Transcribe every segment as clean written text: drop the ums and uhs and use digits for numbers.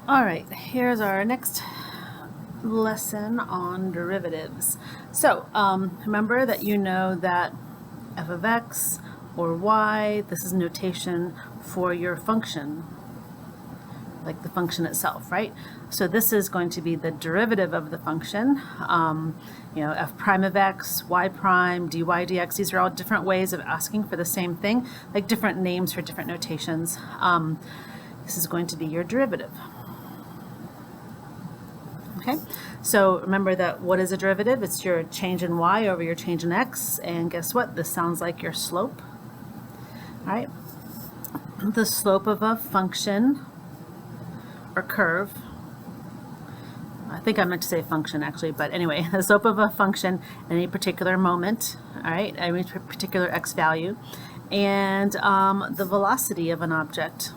All right, here's our next lesson on derivatives. So remember that you know that f of x or y, this is notation for your function, like the function itself, right? So this is going to be the derivative of the function. F prime of x, y prime, dy dx, these are all different ways of asking for the same thing, like different names for different notations. This is going to be your derivative. Okay, so remember that what is a derivative? It's your change in y over your change in x, and guess what? This sounds like your slope. All right, the slope of a function or curve. I think I meant to say function actually, but anyway, the slope of a function at any particular moment, all right, any particular x value, and the velocity of an object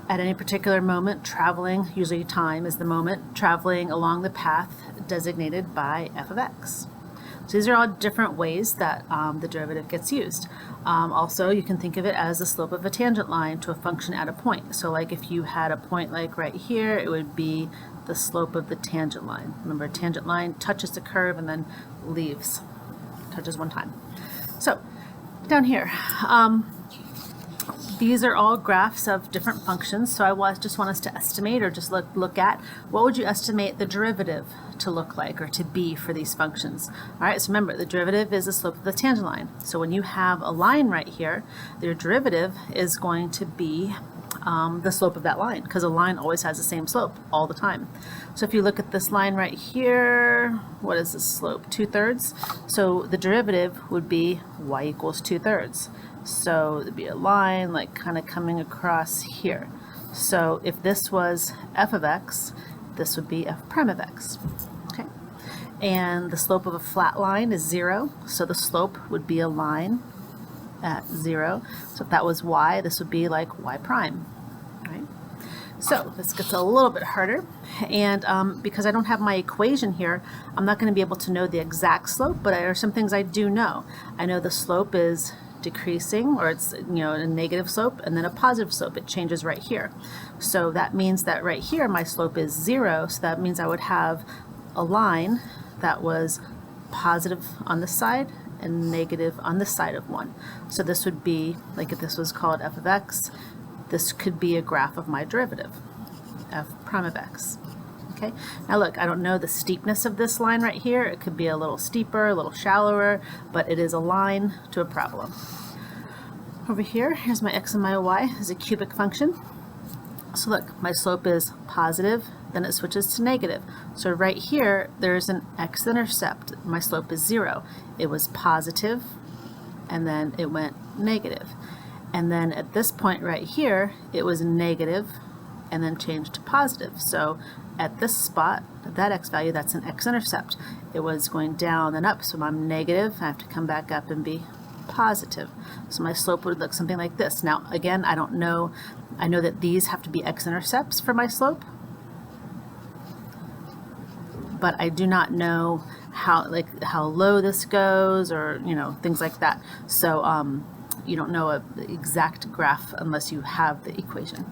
at any particular moment traveling, usually time is the moment, traveling along the path designated by f of x. So these are all different ways that the derivative gets used. Also, you can think of it as the slope of a tangent line to a function at a point. So like if you had a point like right here, it would be the slope of the tangent line. Remember, a tangent line touches the curve and then leaves, touches one time. So down here, these are all graphs of different functions, so I just want us to estimate or just look at what would you estimate the derivative to look like or to be for these functions. All right, so remember the derivative is the slope of the tangent line. So when you have a line right here, your derivative is going to be the slope of that line, because a line always has the same slope all the time. So if you look at this line right here, what is the slope? 2/3. So the derivative would be y equals 2/3. So it'd be a line like kind of coming across here. So if this was f of x, this would be f prime of x. Okay. And the slope of a flat line is 0. So the slope would be a line at 0. So if that was y, this would be like y prime. Right? So this gets a little bit harder. And because I don't have my equation here, I'm not going to be able to know the exact slope, but there are some things I do know. I know the slope is decreasing, or it's a negative slope, and then a positive slope. It changes right here. So that means that right here my slope is 0, so that means I would have a line that was positive on this side and negative on this side of 1. So this would be, like if this was called f of x, this could be a graph of my derivative, f prime of x. Okay, now look, I don't know the steepness of this line right here. It could be a little steeper, a little shallower, but it is a line to a parabola. Over here, here's my x and my y as a cubic function. So look, my slope is positive, then it switches to negative. So right here, there's an x-intercept. My slope is 0. It was positive, and then it went negative. And then at this point right here, it was negative, and then changed to positive. So at this spot, that x value, that's an x-intercept. It was going down and up, so I'm negative. I have to come back up and be positive. So my slope would look something like this. Now, again, I don't know. I know that these have to be x-intercepts for my slope, but I do not know how low this goes, or things like that. So you don't know an exact graph unless you have the equation.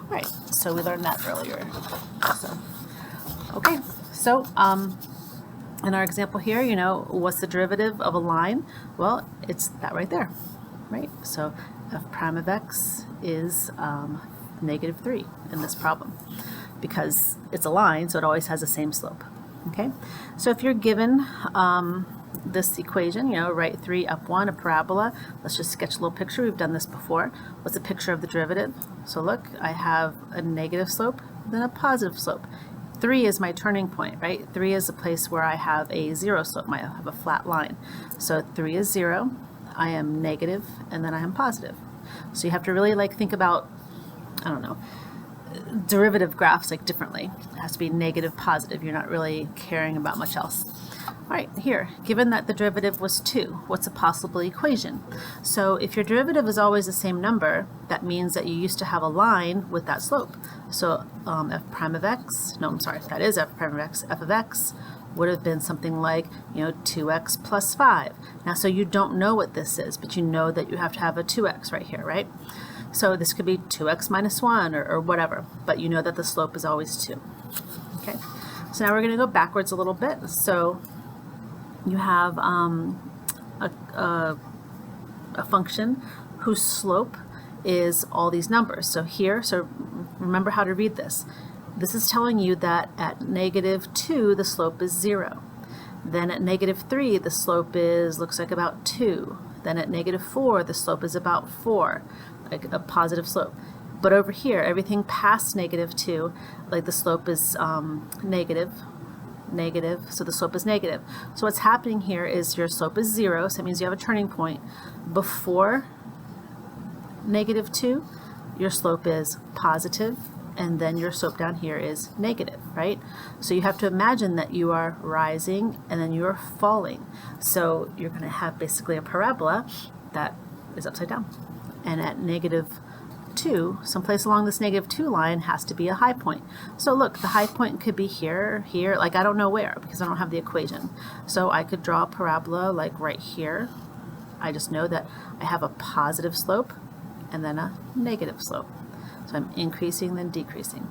All right, so we learned that earlier. Okay, so in our example here, what's the derivative of a line? Well, it's that right there, right? So f prime of x is -3 in this problem, because it's a line, so it always has the same slope. Okay, so if you're given this equation, right 3 up 1, a parabola. Let's just sketch a little picture. We've done this before. What's a picture of the derivative? So look, I have a negative slope, then a positive slope. 3 is my turning point, right? 3 is a place where I have a 0 slope. I have a flat line. So 3 is 0, I am negative, and then I am positive. So you have to really think about, I don't know, derivative graphs differently. It has to be negative, positive. You're not really caring about much else. All right, here, given that the derivative was 2, what's a possible equation? So if your derivative is always the same number, that means that you used to have a line with that slope. So f prime of x, no, I'm sorry, that is f prime of x, f of x would have been something like, 2x plus 5. Now, so you don't know what this is, but you know that you have to have a 2x right here, right? So this could be 2x minus 1 or whatever, but you know that the slope is always 2. Okay, so now we're going to go backwards a little bit. So you have a function whose slope is all these numbers. So here, so remember how to read this. This is telling you that at -2, the slope is 0. Then at -3, the slope looks like about 2. Then at -4, the slope is about 4, like a positive slope. But over here, everything past -2, like the slope is negative, so the slope is negative. So what's happening here is your slope is 0, so that means you have a turning point. Before -2, your slope is positive, and then your slope down here is negative, right? So you have to imagine that you are rising and then you are falling. So you're going to have basically a parabola that is upside down. And at -2, someplace along this -2 line has to be a high point. So look, the high point could be here, here, like I don't know where because I don't have the equation. So I could draw a parabola like right here. I just know that I have a positive slope and then a negative slope. So I'm increasing, then decreasing.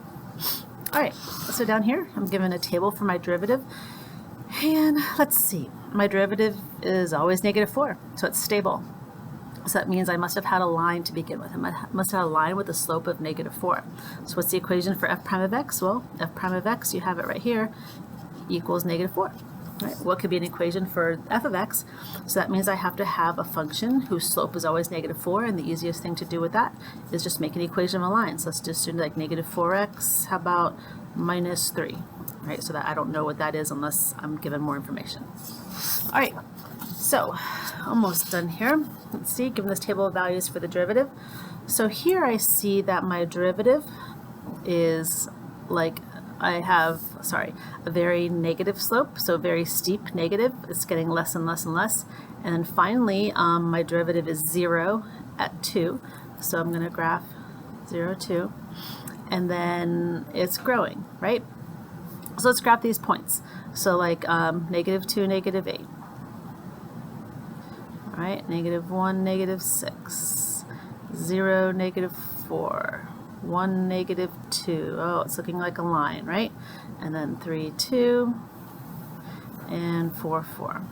All right, so down here, I'm given a table for my derivative. And let's see, my derivative is always -4, so it's stable. So that means I must have had a line to begin with. I must have had a line with a slope of -4. So what's the equation for f prime of x? Well, f prime of x, you have it right here, equals -4. Right? What could be an equation for f of x? So that means I have to have a function whose slope is always -4, and the easiest thing to do with that is just make an equation of a line. So let's just do like -4x, how about -3, right? So that I don't know what that is unless I'm given more information. All right, so almost done here. Let's see, given this table of values for the derivative. So here I see that my derivative is like I have, a very negative slope, so very steep negative. It's getting less and less and less. And then finally, my derivative is 0 at 2. So I'm going to graph 0, 2. And then it's growing, right? So let's graph these points. So like -2, -8. All right, -1, -6. 0, -4. 1, -2. Oh, it's looking like a line, right? And then 3, 2, and 4, 4.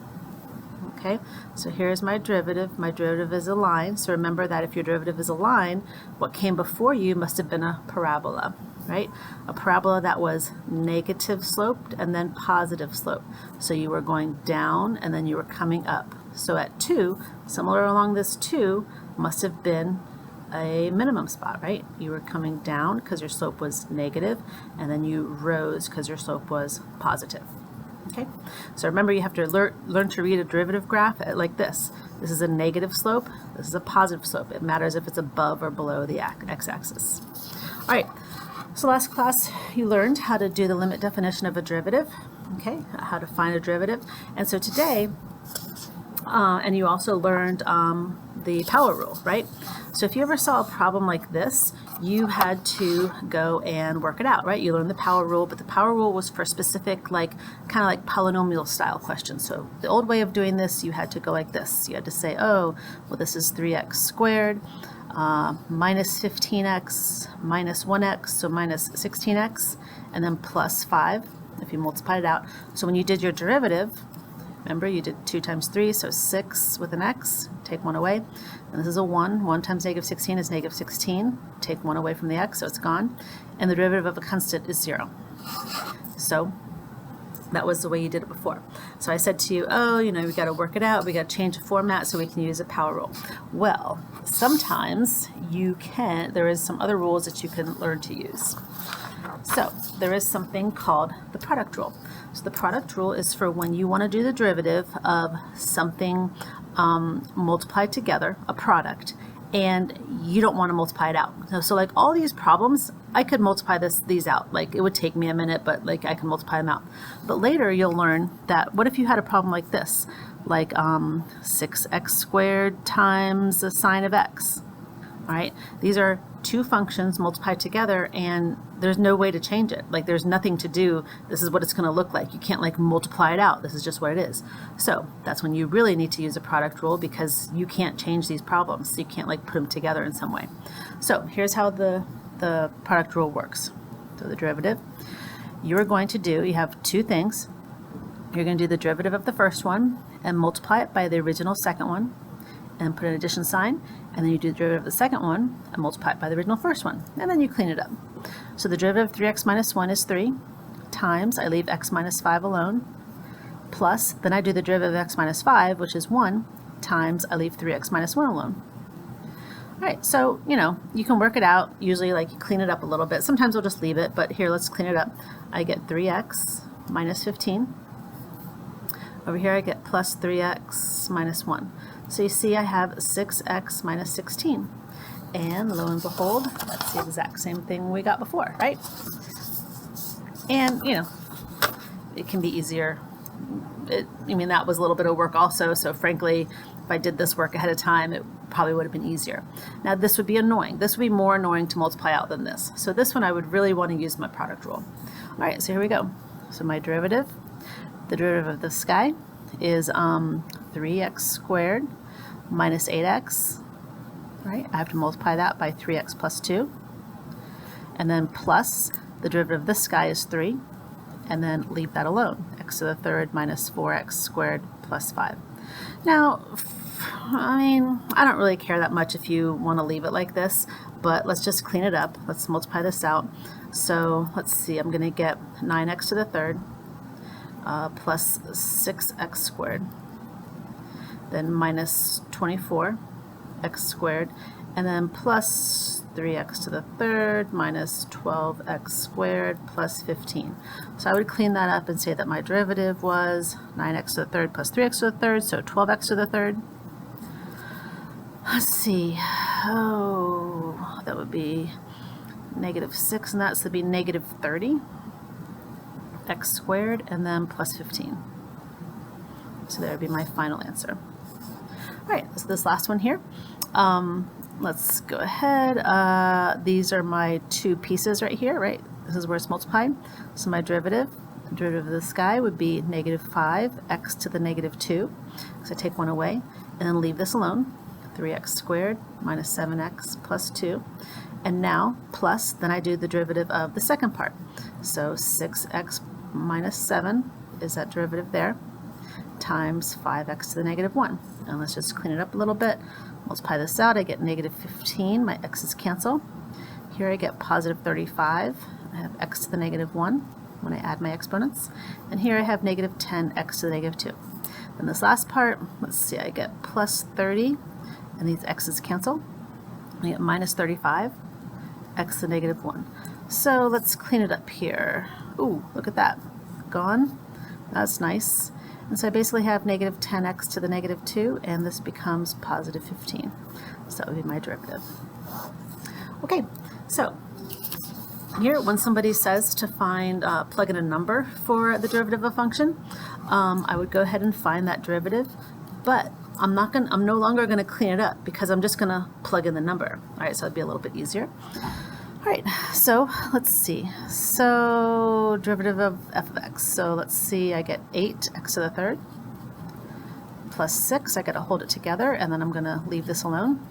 Okay, so here's my derivative. My derivative is a line. So remember that if your derivative is a line, what came before you must have been a parabola, right? A parabola that was negative sloped and then positive slope. So you were going down and then you were coming up. So at 2, somewhere along this 2 must have been a minimum spot, right? You were coming down because your slope was negative, and then you rose because your slope was positive. Okay, so remember you have to learn to read a derivative graph like this. This is a negative slope, this is a positive slope. It matters if it's above or below the x-axis. All right, so last class you learned how to do the limit definition of a derivative, okay, how to find a derivative. And so today, and you also learned the power rule, right? So if you ever saw a problem like this, you had to go and work it out, right? You learned the power rule, but the power rule was for specific, kind of like polynomial style questions. So the old way of doing this, you had to go like this. You had to say, oh, well, this is 3x squared minus 15x minus 1x, so minus 16x, and then plus 5 if you multiplied it out. So when you did your derivative, remember, you did 2 times 3, so 6 with an x, take 1 away. And this is a 1. 1 times -16 is -16. Take 1 away from the x, so it's gone. And the derivative of a constant is 0. So that was the way you did it before. So I said to you, oh, we got to work it out. We got to change the format so we can use a power rule. Well, sometimes there is some other rules that you can learn to use. So there is something called the product rule. So the product rule is for when you want to do the derivative of something multiplied together, a product, and you don't want to multiply it out. So like all these problems, I could multiply these out. Like it would take me a minute, but like I can multiply them out. But later you'll learn that what if you had a problem like this, like 6x squared times the sine of x? All right, these are two functions multiplied together, and there's no way to change it. Like, there's nothing to do. This is what it's going to look like. You can't like multiply it out. This is just what it is. So that's when you really need to use a product rule, because you can't change these problems. So you can't like put them together in some way. So here's how the product rule works. So the derivative, you're going to do, you have two things. You're going to do the derivative of the first one and multiply it by the original second one, and put an addition sign, and then you do the derivative of the second one and multiply it by the original first one, and then you clean it up. So the derivative of 3x minus 1 is 3 times, I leave x minus 5 alone, plus, then I do the derivative of x minus 5, which is 1, times, I leave 3x minus 1 alone. All right, so, you know, you can work it out. Usually, like, you clean it up a little bit. Sometimes we'll just leave it, but here, let's clean it up. I get 3x minus 15. Over here, I get plus 3x minus 1. So you see I have 6x minus 16. And lo and behold, that's the exact same thing we got before, right? And, you know, it can be easier. I mean, that was a little bit of work also, so frankly, if I did this work ahead of time, it probably would have been easier. Now, this would be annoying. This would be more annoying to multiply out than this. So this one, I would really want to use my product rule. All right, so here we go. So my derivative, the derivative of this guy is 3x squared minus 8x. All right, I have to multiply that by 3x plus 2. And then plus the derivative of this guy is 3. And then leave that alone. X to the third minus 4x squared plus 5. Now, I mean, I don't really care that much if you want to leave it like this, but let's just clean it up. Let's multiply this out. So let's see, I'm going to get 9x to the third plus 6x squared, then minus 24x squared, and then plus 3x to the third minus 12x squared plus 15. So I would clean that up and say that my derivative was 9x to the third plus 3x to the third, so 12x to the third. Let's see, oh, that would be negative 6, and that would be negative 30 x squared, and then plus 15. So there would be my final answer. All right, so this last one here. Let's go ahead. These are my two pieces right here, right? This is where it's multiplied. So my derivative of this guy would be negative 5x to the negative 2. So I take one away and then leave this alone. 3x squared minus 7x plus 2. And now plus, then I do the derivative of the second part. So 6x minus 7 is that derivative there, times 5x to the negative 1. And let's just clean it up a little bit. Multiply this out, I get negative 15, my x's cancel. Here I get positive 35, I have x to the negative 1 when I add my exponents. And here I have negative 10x to the negative 2. Then this last part, let's see, I get plus 30, and these x's cancel. I get minus 35, x to the negative 1. So let's clean it up here. Ooh, look at that, gone. That's nice. And so I basically have negative 10x to the negative 2, and this becomes positive 15. So that would be my derivative. Okay, so here, when somebody says to find, plug in a number for the derivative of a function, I would go ahead and find that derivative, but I'm no longer gonna clean it up because I'm just gonna plug in the number. All right, so it'd be a little bit easier. All right, so let's see. So derivative of f of x. So let's see, I get 8x to the third plus 6. I got to hold it together, and then I'm going to leave this alone.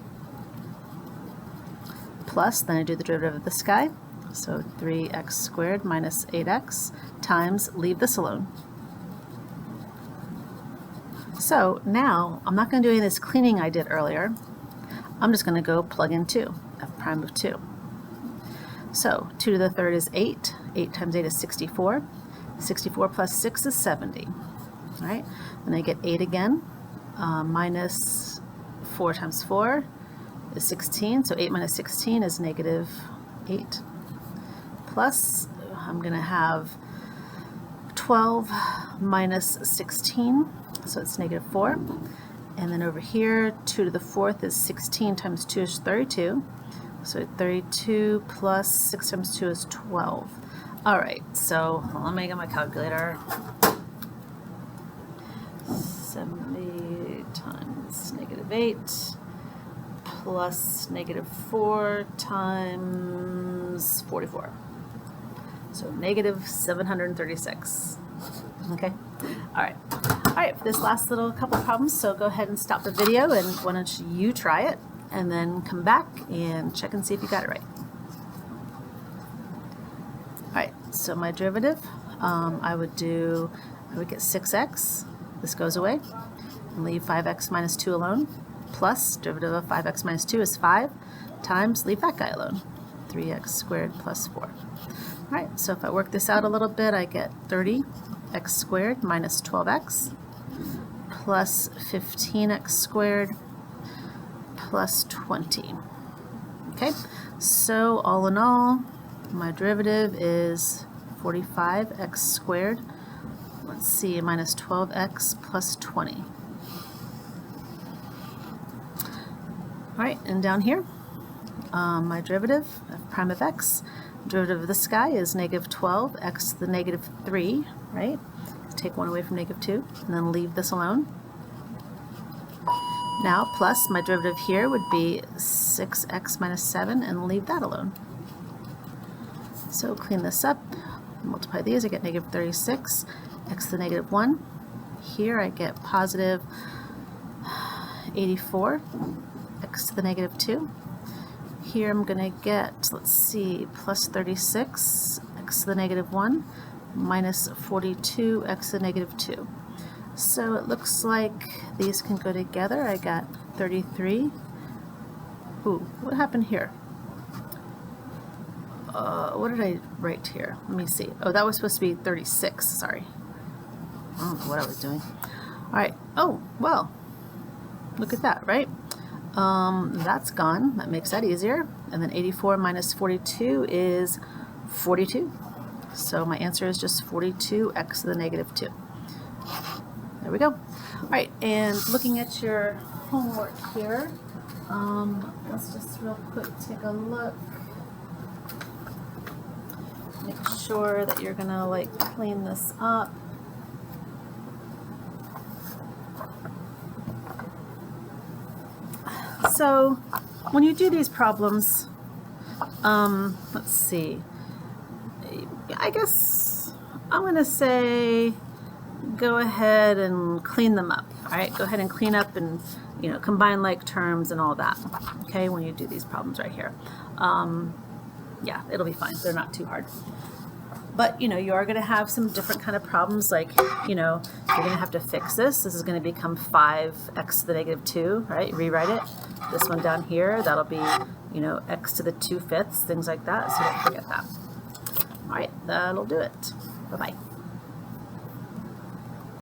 Plus, then I do the derivative of this guy. So 3x squared minus 8x times, leave this alone. So now, I'm not going to do any of this cleaning I did earlier. I'm just going to go plug in 2, f prime of 2. So 2 to the third is 8. 8 times 8 is 64. 64 plus 6 is 70. All right, then I get 8 again. Minus 4 times 4 is 16. So 8 minus 16 is negative 8. Plus, I'm going to have 12 minus 16. So it's negative 4. And then over here, 2 to the fourth is 16 times 2 is 32. So 32 plus 6 times 2 is 12. All right, so let me get my calculator. 70 times negative 8 plus negative 4 times 44. So negative 736. Okay. All right. All right, for this last little couple problems, so go ahead and stop the video and why don't you try it and then come back and check and see if you got it right. All right, so my derivative, I would get 6x, this goes away, and leave 5x minus 2 alone, plus derivative of 5x minus 2 is 5, times, leave that guy alone, 3x squared plus 4. All right, so if I work this out a little bit, I get 30x squared minus 12x plus 15x squared plus 20. Okay, so all in all, my derivative is 45x squared, let's see, minus 12x plus 20. All right, and down here, my derivative of prime of x, derivative of this guy is negative 12, x to the negative 3, right? Take one away from negative 2, and then leave this alone. Now, plus my derivative here would be 6x minus 7, and leave that alone. So clean this up, multiply these, I get negative 36, x to the negative 1. Here I get positive 84, x to the negative 2. Here I'm going to get, let's see, plus 36, x to the negative 1, minus 42, x to the negative 2. So it looks like these can go together. I got 33. Ooh, what happened here? What did I write here? Let me see. Oh, that was supposed to be 36, sorry. I don't know what I was doing. All right, oh, well, look at that, right? That's gone, that makes that easier. And then 84 minus 42 is 42. So my answer is just 42x to the negative 2. There we go. All right, and looking at your homework here, let's just real quick take a look. Make sure that you're gonna like clean this up. So when you do these problems, let's see, I guess I'm gonna say go ahead and clean them up. All right, go ahead and clean up and, you know, combine like terms and all that. Okay, when you do these problems right here, yeah, it'll be fine. They're not too hard. But, you know, you are going to have some different kind of problems, like, you know, you're going to have to fix this. This is going to become 5x to the negative 2, right? Rewrite it. This one down here, that'll be, you know, x to the 2/5, things like that. So don't forget that. All right, that'll do it. Bye-bye.